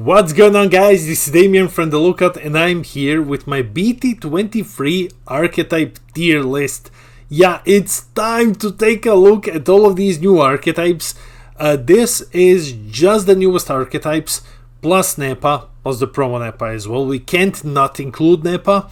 What's going on, guys? This is Damien from The Lookout, and I'm here with my BT23 Archetype tier list. Yeah, it's time to take a look at all of these new archetypes. This is just the newest archetypes, plus NEPA, plus the promo NEPA as well. We can't not include NEPA.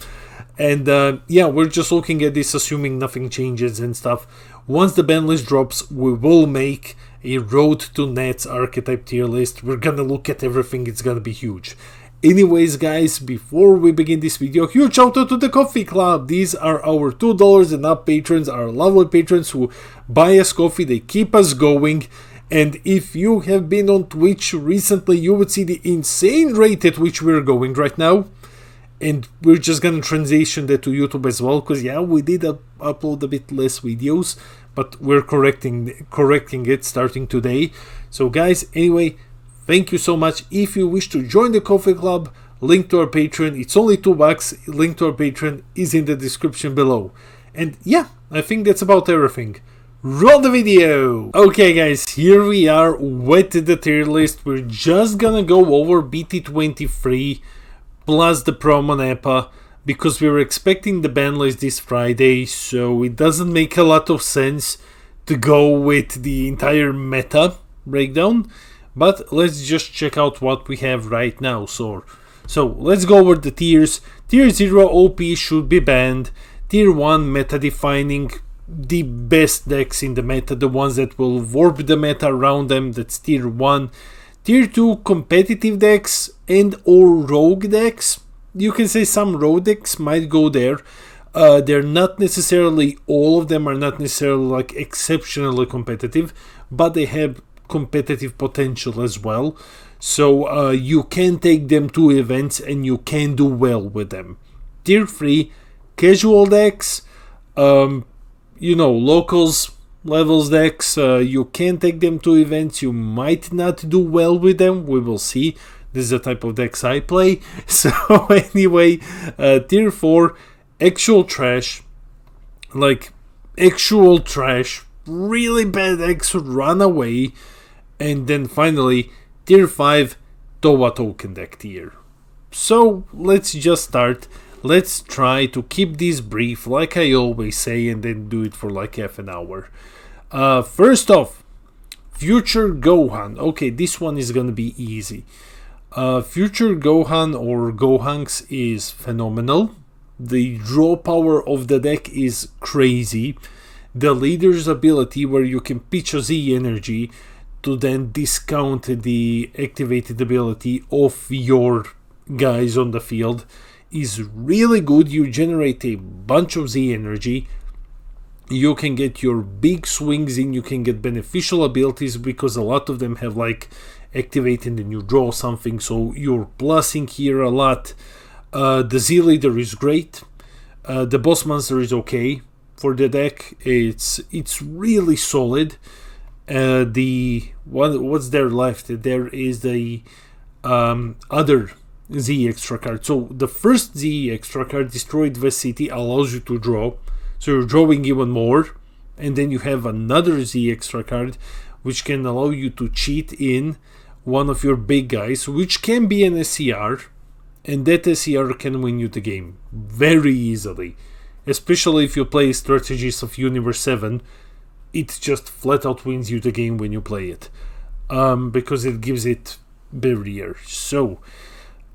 And yeah, we're just looking at this, assuming nothing changes and stuff. Once the ban list drops, we will make a Road to Nets archetype tier list. We're gonna look at everything, it's gonna be huge. Anyways, guys, before we begin this video, huge shout out to the Coffee Club. These are our $2 and up patrons, our lovely patrons who buy us coffee, they keep us going. And if you have been on Twitch recently, you would see the insane rate at which we're going right now. And we're just gonna transition that to YouTube as well, because yeah, we did upload a bit less videos, but we're correcting it starting today. So guys, anyway, thank you so much. If you wish to join the Coffee Club, link to our Patreon, it's only $2. Link to our Patreon is in the description below. And yeah, I think that's about everything. Roll the video! Okay guys, here we are with the tier list. We're just gonna go over BT23 plus the promo NEPA, because we were expecting the ban list this Friday, so it doesn't make a lot of sense to go with the entire meta breakdown. But let's just check out what we have right now. So let's go over the tiers. Tier 0 OP should be banned. Tier 1 meta defining, the best decks in the meta, the ones that will warp the meta around them, that's tier 1. Tier 2 competitive decks and or rogue decks. You can say some rogue decks might go there. They're not necessarily, all of them are not necessarily like exceptionally competitive, but they have competitive potential as well. So you can take them to events and you can do well with them. Tier 3 casual decks, you know, locals, levels decks, you can take them to events, you might not do well with them, we will see. This is the type of decks I play. So anyway, tier 4 actual trash, like actual trash, really bad decks, run away. And then finally tier 5 Towa token deck tier. So let's just start. Let's try to keep this brief, like I always say, and then do it for like half an hour. First off, Future Gohan. Okay, this one is gonna be easy. Future Gohan or Gohanks is phenomenal. The draw power of the deck is crazy. The leader's ability, where you can pitch a Z energy to then discount the activated ability of your guys on the field, is really good. You generate a bunch of Z energy. You can get your big swings in, you can get beneficial abilities, because a lot of them have like activated and you draw something, so you're plussing here a lot. The Z leader is great. The boss monster is okay for the deck. It's really solid. What's there left? There is the other Z extra card. So the first Z extra card, Destroyed West City, allows you to draw, so you're drawing even more. And then you have another Z extra card which can allow you to cheat in one of your big guys, which can be an SCR, and that SCR can win you the game very easily, especially if you play Strategies of Universe 7. It just flat out wins you the game when you play it, because it gives it barrier. So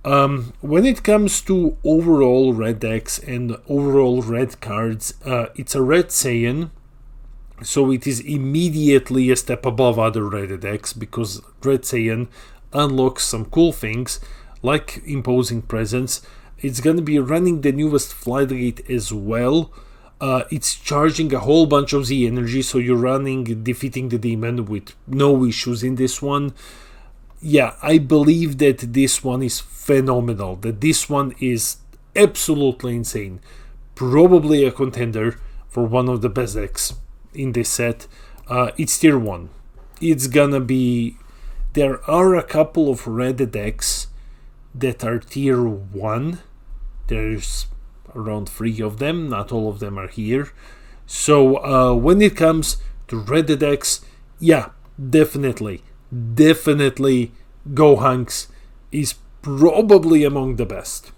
when it comes to overall red decks and overall red cards, it's a red Saiyan, so it is immediately a step above other red decks, because red Saiyan unlocks some cool things like Imposing Presence. It's gonna be running the newest Floodgate as well. It's charging a whole bunch of Z energy, so you're running Defeating the Demon with no issues in this one. Yeah, I believe that this one is phenomenal, that this one is absolutely insane. Probably a contender for one of the best decks in this set. It's tier 1. It's gonna be... There are a couple of red decks that are tier 1. There's around 3 of them, not all of them are here. So when it comes to red decks, yeah, definitely Gohanks is probably among the best.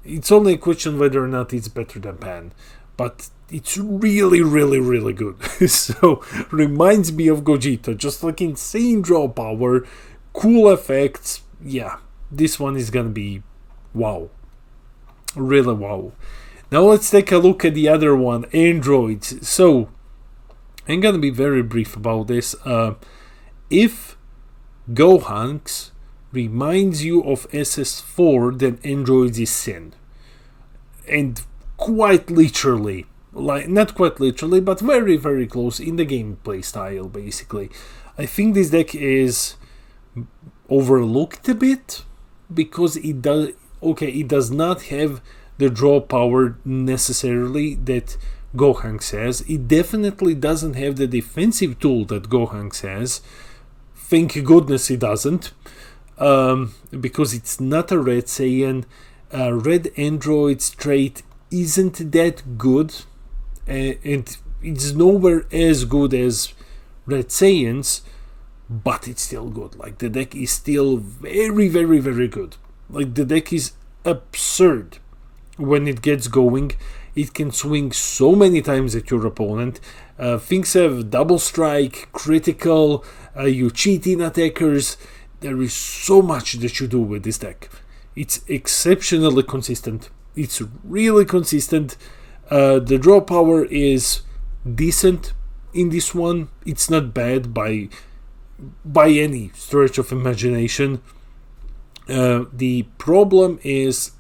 It's only a question whether or not it's better than Pan, but it's really, really, really good. So, reminds me of Gogeta, just like insane draw power, cool effects. Yeah, this one is gonna be wow. Really wow. Now let's take a look at the other one, androids. So, I'm gonna be very brief about this. If Gohanks reminds you of SS4, then androids is sin. And quite literally, like not quite literally, but very, very close in the gameplay style, basically. I think this deck is overlooked a bit because it does not have the draw power necessarily that Gohanks has. It definitely doesn't have the defensive tool that Gohanks has. Thank goodness it doesn't, because it's not a Red Saiyan. Red Android's trait isn't that good, and it's nowhere as good as Red Saiyan's, but it's still good. Like, the deck is still very, very, very good. Like, the deck is absurd when it gets going. It can swing so many times at your opponent. Things have double strike, critical, you cheat in attackers. There is so much that you do with this deck. It's exceptionally consistent. It's really consistent. The draw power is decent in this one. It's not bad by any stretch of imagination. The problem is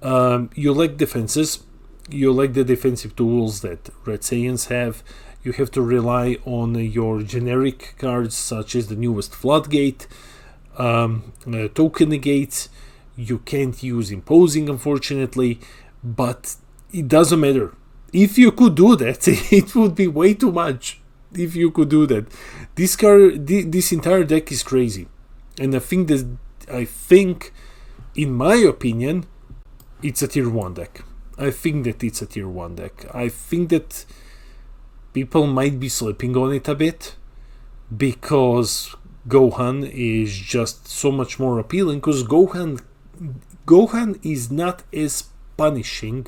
you lack defenses. You lack the defensive tools that Red Saiyans have. You have to rely on your generic cards, such as the newest Floodgate, Token Negates. You can't use Imposing, unfortunately, but it doesn't matter. If you could do that, it would be way too much. If you could do that, this entire deck is crazy, and I think, in my opinion, it's a tier 1 deck. I think that it's a tier 1 deck. I think that people might be sleeping on it a bit because Gohan is just so much more appealing, because Gohan is not as punishing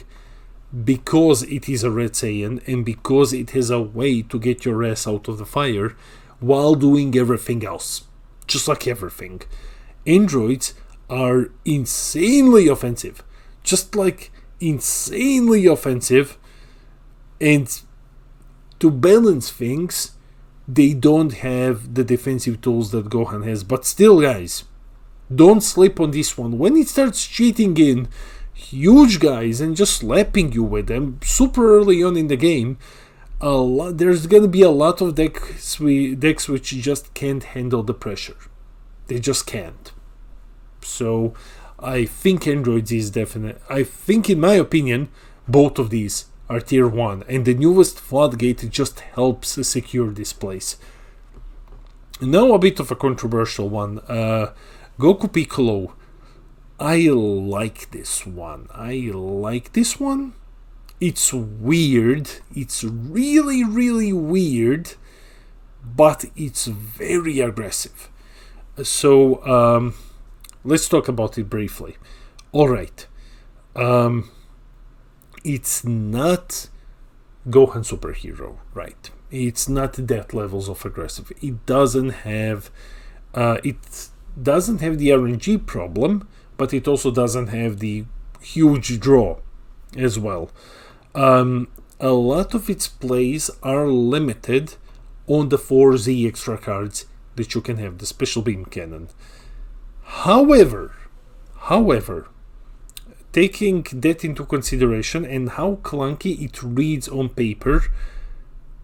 because it is a Red Saiyan and because it has a way to get your ass out of the fire while doing everything else. Just like everything. Androids are insanely offensive. Just like insanely offensive, and to balance things, they don't have the defensive tools that Gohan has. But still, guys, don't sleep on this one. When it starts cheating in huge guys and just slapping you with them super early on in the game, there's gonna be a lot of decks which just can't handle the pressure. They just can't. So I think Androids is definite. I think, in my opinion, both of these are tier 1, and the newest Floodgate just helps secure this place. Now a bit of a controversial one. Goku Piccolo. I like this one. It's weird. It's really, really weird, but it's very aggressive. So, let's talk about it briefly. Alright. It's not Gohan Superhero, right? It's not that levels of aggressive. It doesn't have the RNG problem, but it also doesn't have the huge draw as well. A lot of its plays are limited on the 4Z extra cards that you can have, the Special Beam Cannon. However, taking that into consideration and how clunky it reads on paper,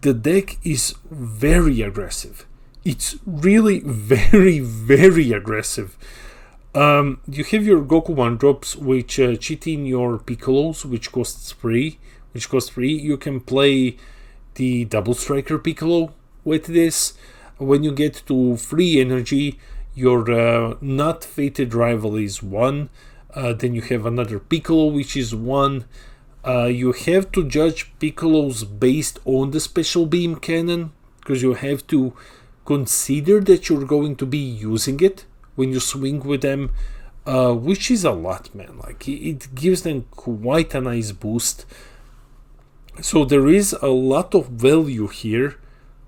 the deck is very aggressive. It's really very, very aggressive. You have your Goku 1-drops, which cheat in your Piccolos, which costs free. You can play the Double Striker Piccolo with this. When you get to free energy, your not fated rival is 1. Then you have another Piccolo, which is 1. You have to judge Piccolos based on the Special Beam Cannon, because you have to consider that you're going to be using it when you swing with them, which is a lot, man. Like, it gives them quite a nice boost. So there is a lot of value here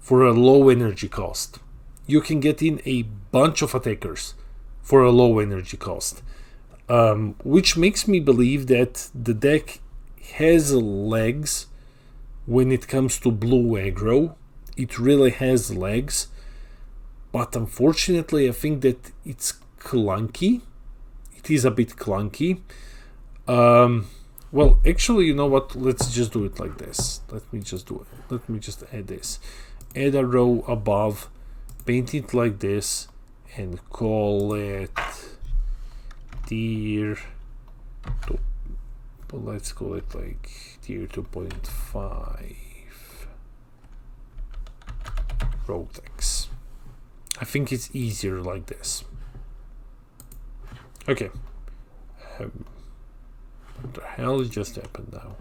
for a low energy cost. You can get in a bunch of attackers for a low energy cost, which makes me believe that the deck has legs when it comes to blue aggro. It really has legs, but unfortunately I think that it's clunky. It is a bit clunky. Well, actually, you know what? Let's just do it like this. Let me just do it. Let me just add this. Add a row above, paint it like this, and call it tier 2. But let's call it like tier 2.5 rogue decks. I think it's easier like this. Okay. What the hell just happened now?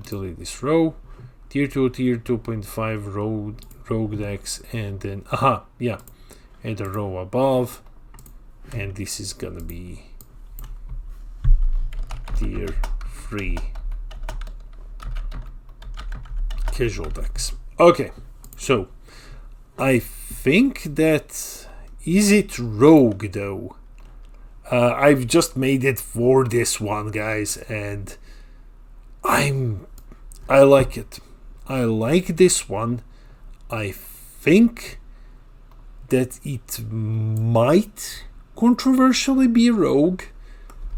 Delete this row. Tier 2, tier 2.5 rogue decks, and then yeah, add a row above, and this is gonna be tier 3 casual decks. Okay, so I think that, is it rogue though? I've just made it for this one, guys, and I like it. I like this one. I think that it might controversially be rogue,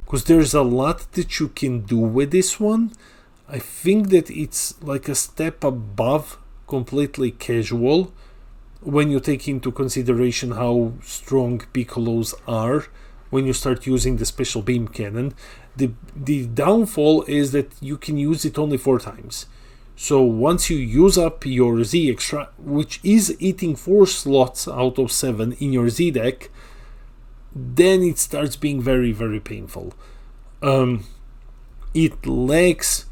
because there's a lot that you can do with this one. I think that it's like a step above completely casual when you take into consideration how strong Piccolos are when you start using the special beam cannon. The downfall is that you can use it only 4 times. So once you use up your Z extra, which is eating 4 slots out of 7 in your Z deck, then it starts being very, very painful. It lacks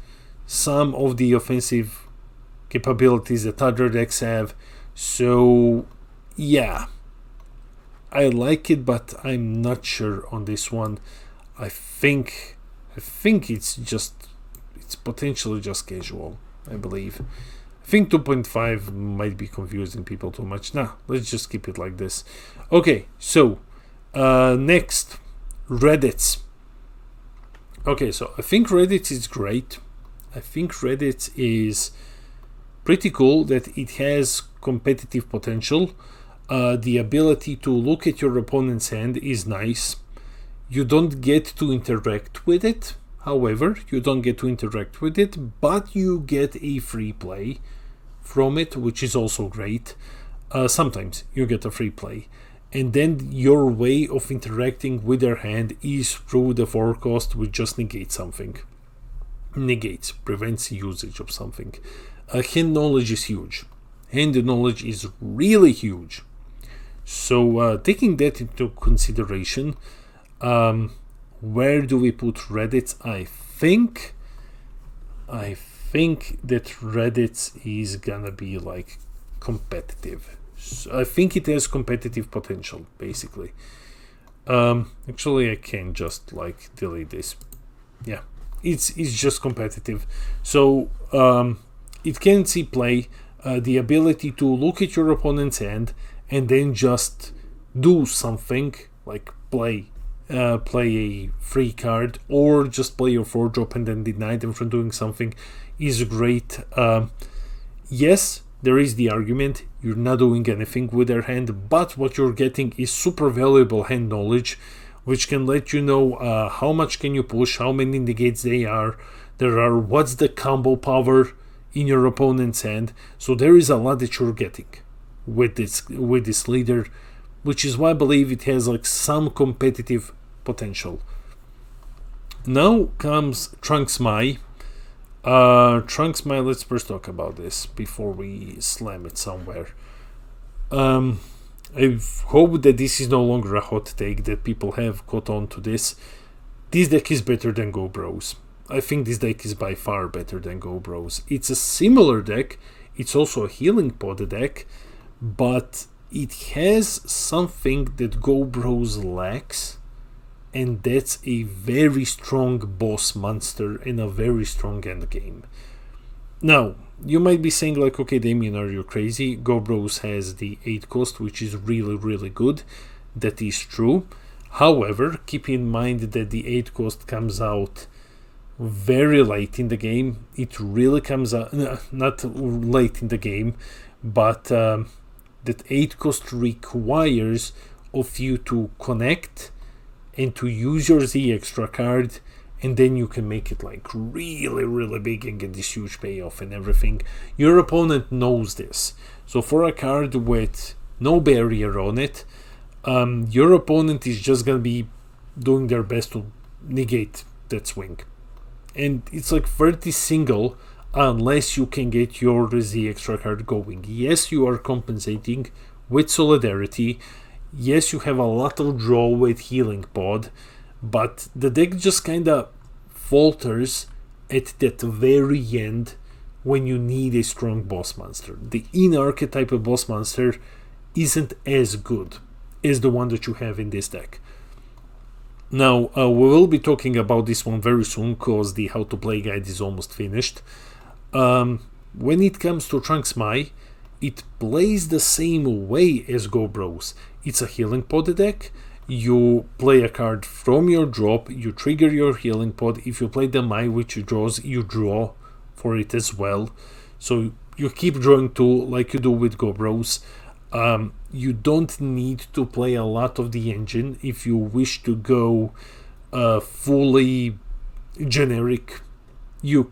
some of the offensive capabilities that other decks have. So yeah, I like it, but I'm not sure on this one. I think it's potentially just casual, I believe. I think 2.5 might be confusing people too much. Nah, let's just keep it like this. Okay, so next, Reddits. Okay, so I think Reddit is great. I think Reddit is pretty cool, that it has competitive potential. The ability to look at your opponent's hand is nice. You don't get to interact with it. However, you don't get to interact with it, but you get a free play from it, which is also great. Sometimes you get a free play. And then your way of interacting with their hand is through the forecast, which just negates something. Negates, prevents usage of something. Hand knowledge is huge. Hand knowledge is really huge. So taking that into consideration, where do we put Reddit? I think that Reddit is gonna be like competitive. So I think it has competitive potential, basically. Actually, I can just like delete this. Yeah, it's just competitive. So it can see play, the ability to look at your opponent's hand and then just do something, like play a free card, or just play your 4-drop and then deny them from doing something, is great. Yes, there is the argument you're not doing anything with their hand, but what you're getting is super valuable hand knowledge, which can let you know how much can you push, how many negates there are, what's the combo power in your opponent's hand. So there is a lot that you're getting with this leader, which is why I believe it has like some competitive potential. Now comes Trunks Mai. Let's first talk about this before we slam it somewhere. I hope that this is no longer a hot take, that people have caught on to this. This deck is better than Go Bros. I think this deck is by far better than Go Bros. It's a similar deck. It's also a healing pod deck, but it has something that Go Bros lacks, and that's a very strong boss monster and a very strong endgame. Now, you might be saying like, okay, Damien, are you crazy? Go Bros has the 8 cost, which is really, really good. That is true. However, keep in mind that the 8 cost comes out very late in the game. It really comes out, not late in the game, but that 8 cost requires of you to connect and to use your Z extra card, and then you can make it like really, really big and get this huge payoff and everything. Your opponent knows this. So for a card with no barrier on it, your opponent is just gonna be doing their best to negate that swing. And it's like 30 single unless you can get your Z extra card going. Yes, you are compensating with Solidarity. Yes, you have a lot of draw with Healing Pod, but the deck just kinda falters at that very end when you need a strong boss monster. The in-archetype boss monster isn't as good as the one that you have in this deck. Now, we will be talking about this one very soon because the how to play guide is almost finished. When it comes to Trunks Mai, it plays the same way as Go Bros. It's a Healing Pod deck. You play a card from your drop, you trigger your Healing Pod. If you play the Mai which draws, you draw for it as well. So you keep drawing two like you do with Go Bros. You don't need to play a lot of the engine if you wish to go fully generic. You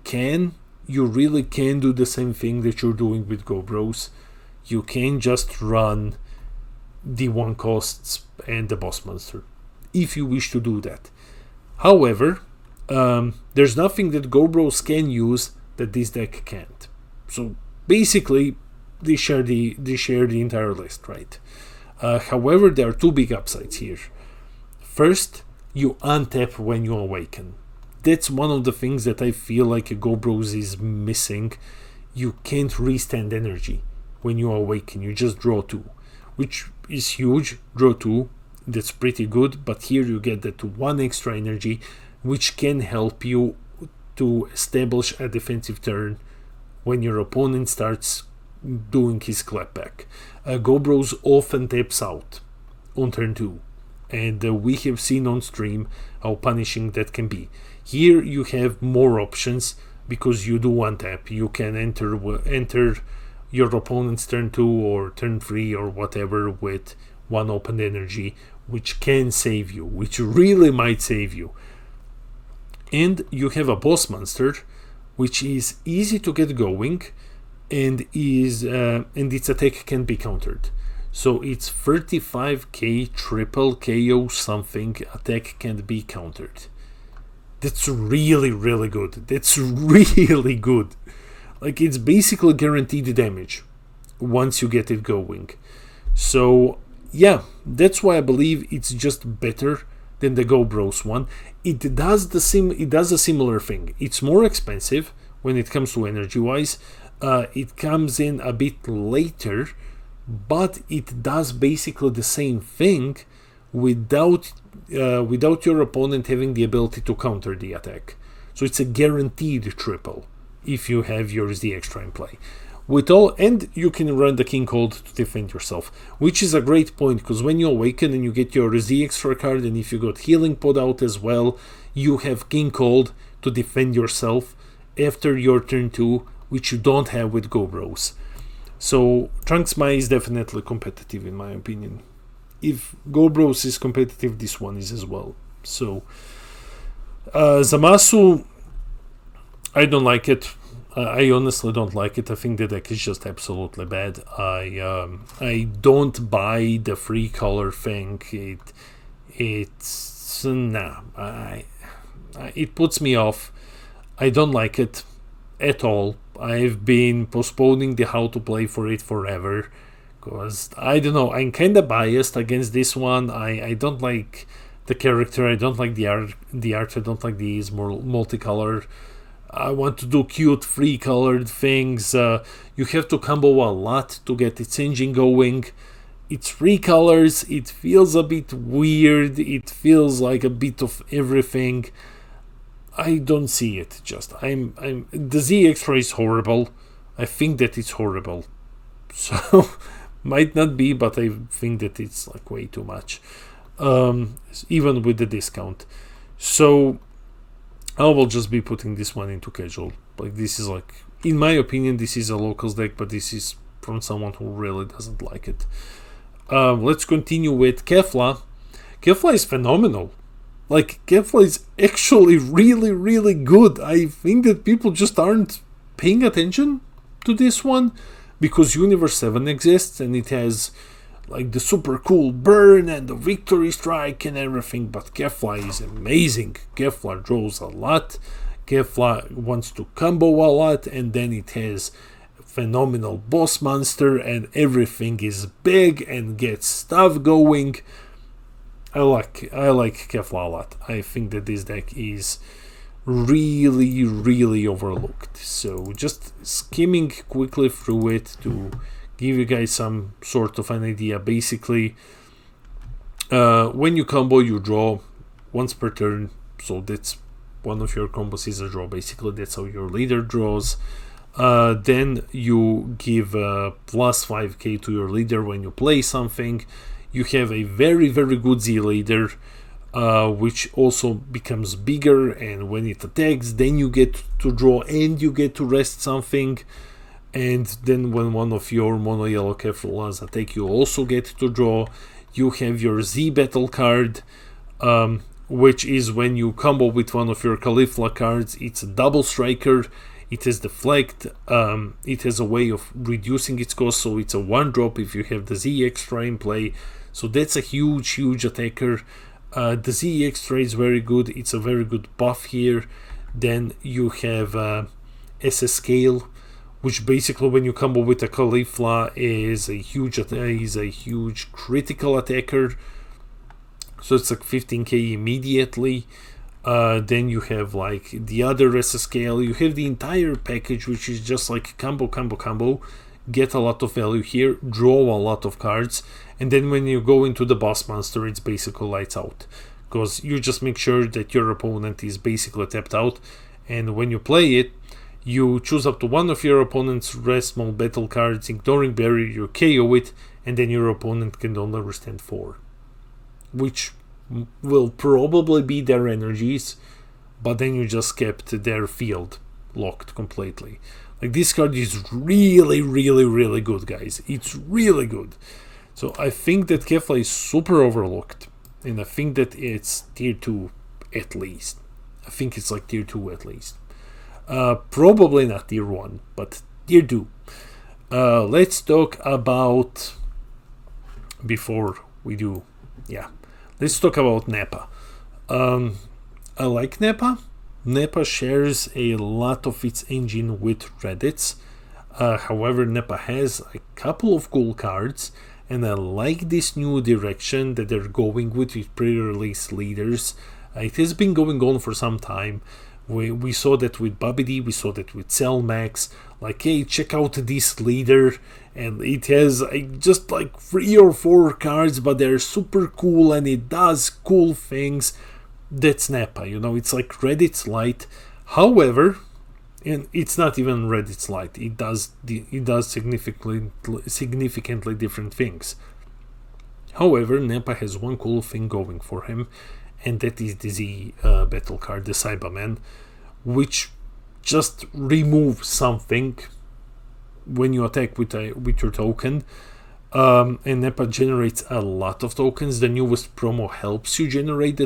really can do the same thing that you're doing with Go Bros. You can just run the 1 costs and the boss monster if you wish to do that. However, there's nothing that Go Bros can use that this deck can't. So basically, they share the entire list, right? However, there are 2 big upsides here. First, you untap when you awaken. That's one of the things that I feel like Go Bros is missing. You can't restand energy when you awaken. You just draw 2, which is huge. Draw 2, that's pretty good. But here you get that 1 extra energy, which can help you to establish a defensive turn when your opponent starts doing his clapback. Go Bros often taps out on turn 2, and we have seen on stream how punishing that can be. Here you have more options because you do one tap. You can enter your opponent's turn 2 or turn 3 or whatever with 1 open energy, which can save you, which really might save you. And you have a boss monster which is easy to get going, and its attack can be countered. So it's 35k triple KO something, attack can be countered. That's really, really good. That's really good. Like, it's basically guaranteed damage once you get it going. So yeah, that's why I believe it's just better than the Go Bros one. It does a similar thing. It's more expensive when it comes to energy wise. It comes in a bit later, but it does basically the same thing without your opponent having the ability to counter the attack. So it's a guaranteed triple if you have your Z extra in play. And you can run the King Cold to defend yourself, which is a great point, because when you awaken and you get your Z extra card, and if you got Healing Pod out as well, you have King Cold to defend yourself after your turn 2, which you don't have with Go Bros. So Trunks Mai is definitely competitive in my opinion. If Go Bros is competitive, this one is as well. So Zamasu, I don't like it. I honestly don't like it. I think the deck is just absolutely bad. I don't buy the free color thing. It's nah. It puts me off. I don't like it at all. I've been postponing the how to play for it forever because I don't know, I'm kind of biased against this one. I don't like the character, I don't like the art, I don't like these more multicolored. I want to do cute free colored things. You have to combo a lot to get its engine going. it's 3 colors, it feels a bit weird, it feels like a bit of everything. I don't see it. The Z Extra is horrible. I think that it's horrible. So might not be, but I think that it's like way too much, even with the discount. So I will just be putting this one into casual. Like, this is like, in my opinion, this is a locals deck, but this is from someone who really doesn't like it. Let's continue with Kefla. Kefla is phenomenal. Like, Kefla is actually really, really good. I think that people just aren't paying attention to this one because Universe 7 exists and it has like the super cool burn and the victory strike and everything, but Kefla is amazing. Kefla draws a lot. Kefla wants to combo a lot, and then it has phenomenal boss monster and everything is big and gets stuff going. I like Kefla a lot. I think that this deck is really, really overlooked. So just skimming quickly through it to give you guys some sort of an idea. Basically, when you combo, you draw once per turn. So that's one of your combos is a draw. Basically, that's how your leader draws. Then you give plus 5k to your leader when you play something. You have a very, very good Z leader, which also becomes bigger, and when it attacks, then you get to draw and you get to rest something. And then when one of your mono yellow Keflas attack, you also get to draw. You have your Z battle card, which is when you combo with one of your Caulifla cards. It's a double striker. It has deflect. It has a way of reducing its cost, so it's a 1-drop if you have the Z Extra in play. So that's a huge attacker. The Z Extra is very good. It's a very good buff here. Then you have SS Scale, which basically when you combo with a Caulifla is a huge critical attacker. So it's like 15k immediately. Then you have like the other SS Scale. You have the entire package, which is just like combo. Get a lot of value here, draw a lot of cards, and then when you go into the boss monster, it's basically lights out, because you just make sure that your opponent is basically tapped out, and when you play it, you choose up to one of your opponent's rest small battle cards, ignoring barrier, you KO it, and then your opponent can only withstand 4, which will probably be their energies, but then you just kept their field locked completely. Like, this card is really good, guys. It's really good. So I think that Kefla is super overlooked, and I think that it's tier 2 at least. I think it's like tier 2 at least. Probably not tier 1, but tier 2. Let's talk about, before we do, let's talk about Nepa. I like Nepa. Nepa shares a lot of its engine with Reddit's. However, Nepa has a couple of cool cards, and I like this new direction that they're going with pre-release leaders. It has been going on for some time. We saw that with Bobby D, we saw that with Cellmax. Like, hey, check out this leader, and it has just like 3 or 4 cards, but they're super cool and it does cool things. That's Nepa, it's like Reddit's Lite. However, and it's not even Reddit's Lite. It does significantly different things. However, Nepa has one cool thing going for him, and that is the Z battle card, the Cyberman, which just removes something when you attack with your token. And Nepa generates a lot of tokens. The newest promo helps you generate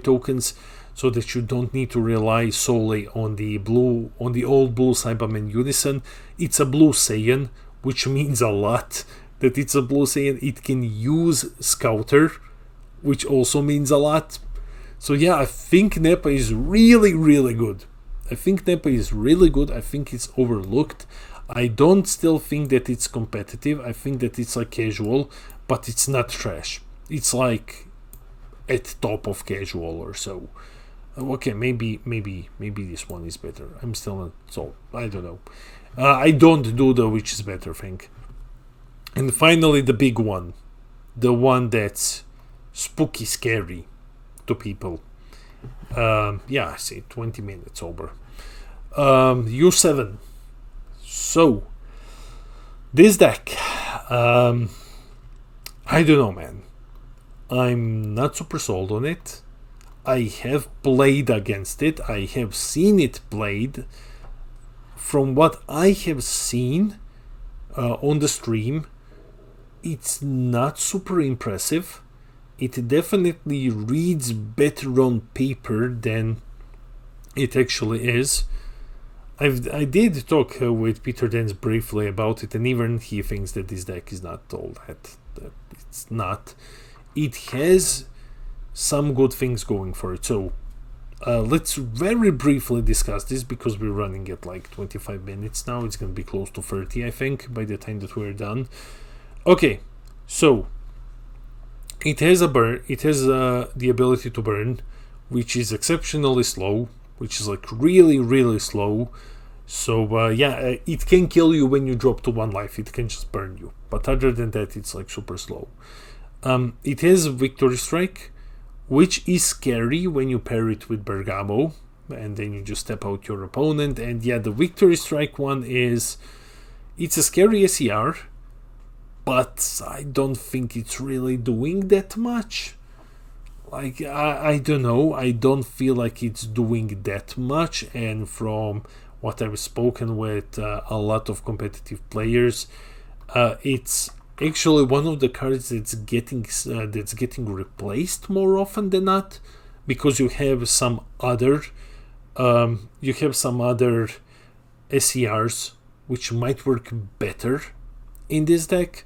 tokens, so that you don't need to rely solely on the old blue Cyberman Unison. It's a blue Saiyan, which means a lot that it's a blue Saiyan. It can use Scouter, which also means a lot. So yeah, I think Nepa is really good. I think it's overlooked. I don't still think that it's competitive. I think that it's like casual, but it's not trash. It's like at top of casual or so. Okay, maybe this one is better. I'm still not, so I don't know. I don't do the which is better thing. And finally, the big one, the one that's spooky scary to people. Yeah, I see, 20 minutes over. U7. So, this deck, I don't know, man. I'm not super sold on it. I have played against it. I have seen it played. From what I have seen on the stream, it's not super impressive. It definitely reads better on paper than it actually is. I did talk with Peter Dance briefly about it, and even he thinks that this deck is not all that. It's not. It has some good things going for it. So let's very briefly discuss this, because we're running at like 25 minutes now. It's going to be close to 30, I think, by the time that we're done. Okay, so it has a burn. It has the ability to burn, which is exceptionally slow, which is like really, really slow. So yeah, it can kill you when you drop to 1 life. It can just burn you. But other than that, it's like super slow. It has Victory Strike, which is scary when you pair it with Bergamo, and then you just step out your opponent. And yeah, the Victory Strike one it's a scary SER, but I don't think it's really doing that much. Like, I don't know, I don't feel like it's doing that much. And from what I've spoken with a lot of competitive players, it's actually one of the cards that's getting replaced more often than not, because you have some other SERs which might work better in this deck.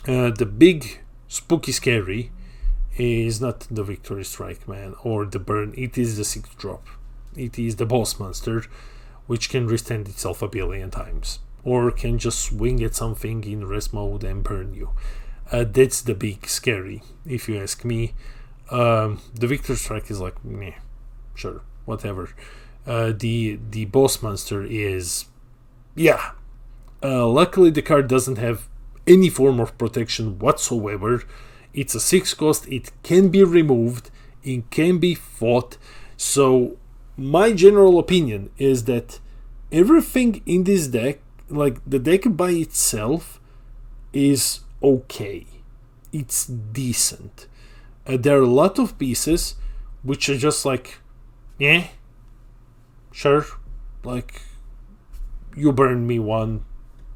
The big spooky scary is not the Victory Strike, man, or the burn. It is the 6th drop. It is the boss monster, which can restand itself a billion times, or can just swing at something in rest mode and burn you. That's the big scary, if you ask me. The Victory Strike is like, meh, sure, whatever. The boss monster is, yeah. Luckily, the card doesn't have any form of protection whatsoever. It's a 6 cost, it can be removed, it can be fought. So my general opinion is that everything in this deck, like the deck by itself, is okay. It's decent. There are a lot of pieces which are just like, yeah, sure, like you burn me one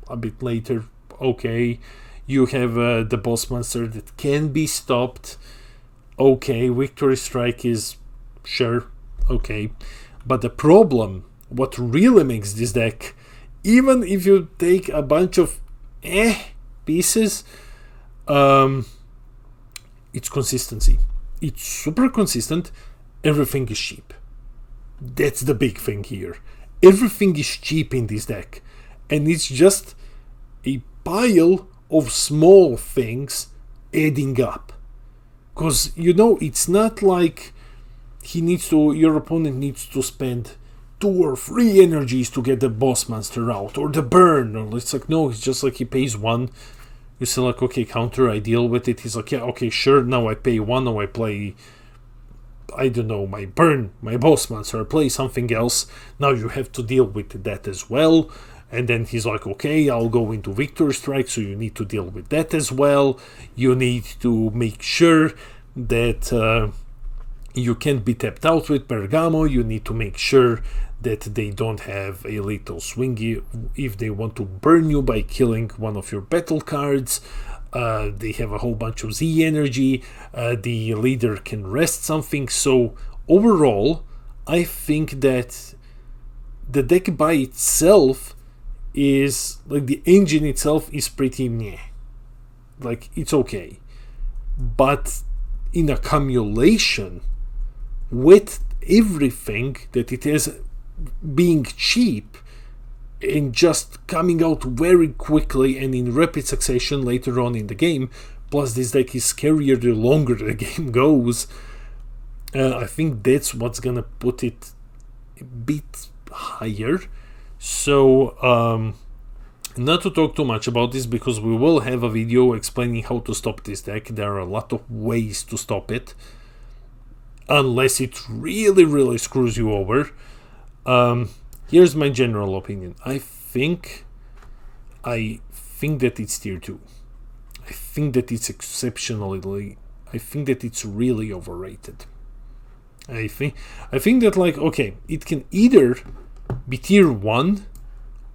a bit later, okay. You have the boss monster that can be stopped, okay. Victory Strike is, sure, okay. But the problem, what really makes this deck, even if you take a bunch of pieces, it's consistency. It's super consistent. Everything is cheap. That's the big thing here. Everything is cheap in this deck, and it's just a pile of small things adding up. Because, you know, it's not like your opponent needs to spend 2 or 3 energies to get the boss monster out, or the burn, or it's like, no, it's just like he pays 1. You say like, okay, counter, I deal with it. He's like, yeah, okay, sure, now I pay 1, now I play, I don't know, my burn, my boss monster, I play something else. Now you have to deal with that as well. And then he's like, okay, I'll go into Victory Strike, so you need to deal with that as well. You need to make sure that you can't be tapped out with Bergamo. You need to make sure that they don't have a lethal swingy if they want to burn you by killing one of your battle cards. They have a whole bunch of Z energy. The leader can rest something. So overall, I think that the deck by itself is, like, the engine itself is pretty meh. Like, it's okay. But in accumulation with everything that it has being cheap and just coming out very quickly and in rapid succession later on in the game, plus this deck is scarier the longer the game goes, I think that's what's gonna put it a bit higher. So Not to talk too much about this because we will have a video explaining how to stop this deck. There are a lot of ways to stop it, unless it really screws you over. Here's my general opinion. I think that it's tier 2. I think that it's exceptionally, I think that it's really overrated. I think that, like, okay, it can either be tier 1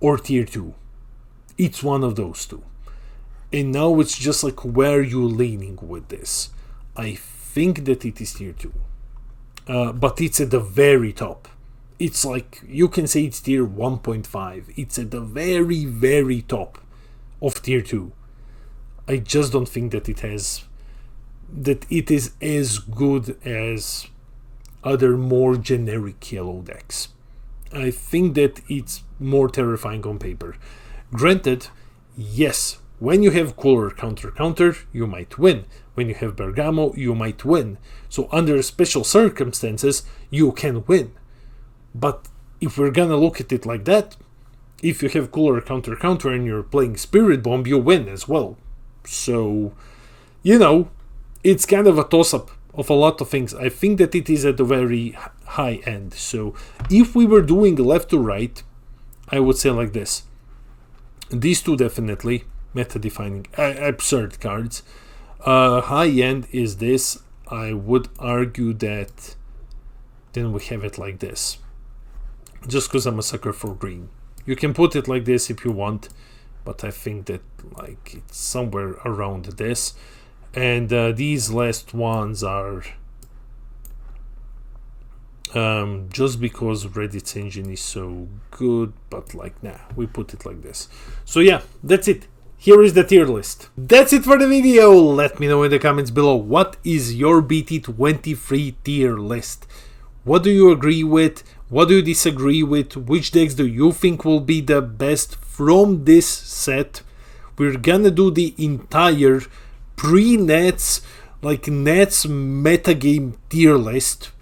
or tier 2. It's one of those two. And now it's just like, where are you leaning with this? I think that it is tier 2. But it's at the very top. It's like, you can say it's tier 1.5. It's at the very top of tier 2. I just don't think that it is as good as other more generic yellow decks. I think that it's more terrifying on paper. Granted, yes, when you have cooler counter, you might win. When you have Bergamo, you might win. So under special circumstances, you can win. But if we're gonna look at it like that, if you have cooler counter and you're playing Spirit Bomb, you win as well. So, you know, it's kind of a toss-up of a lot of things. I think that it is at the very high end. So if we were doing left to right, I would say like this. These two definitely meta-defining, absurd cards. High end is this. I would argue that then we have it like this. Just because I'm a sucker for green. You can put it like this if you want, but I think that, like, it's somewhere around this. And these last ones are just because Reddit's engine is so good, but like, nah, we put it like this. So yeah, that's it. Here is the tier list. That's it for the video. Let me know in the comments below, what is your BT23 tier list? What do you agree with? What do you disagree with? Which decks do you think will be the best from this set? We're gonna do the entire pre-Nets, like Nets metagame tier list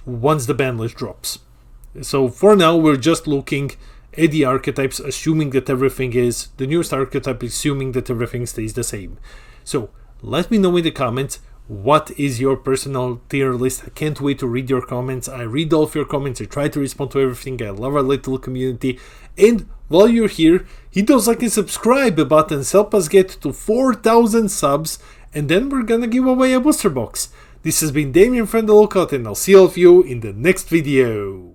once the ban list drops. So for now, we're just looking at the archetypes, assuming that everything is the newest archetype, assuming that everything stays the same. So let me know in the comments, what is your personal tier list? I can't wait to read your comments. I read all of your comments. I try to respond to everything. I love our little community. And while you're here, hit those like and subscribe buttons. Help us get to 4,000 subs. And then we're gonna give away a booster box. This has been Damien from the Lookout, and I'll see all of you in the next video.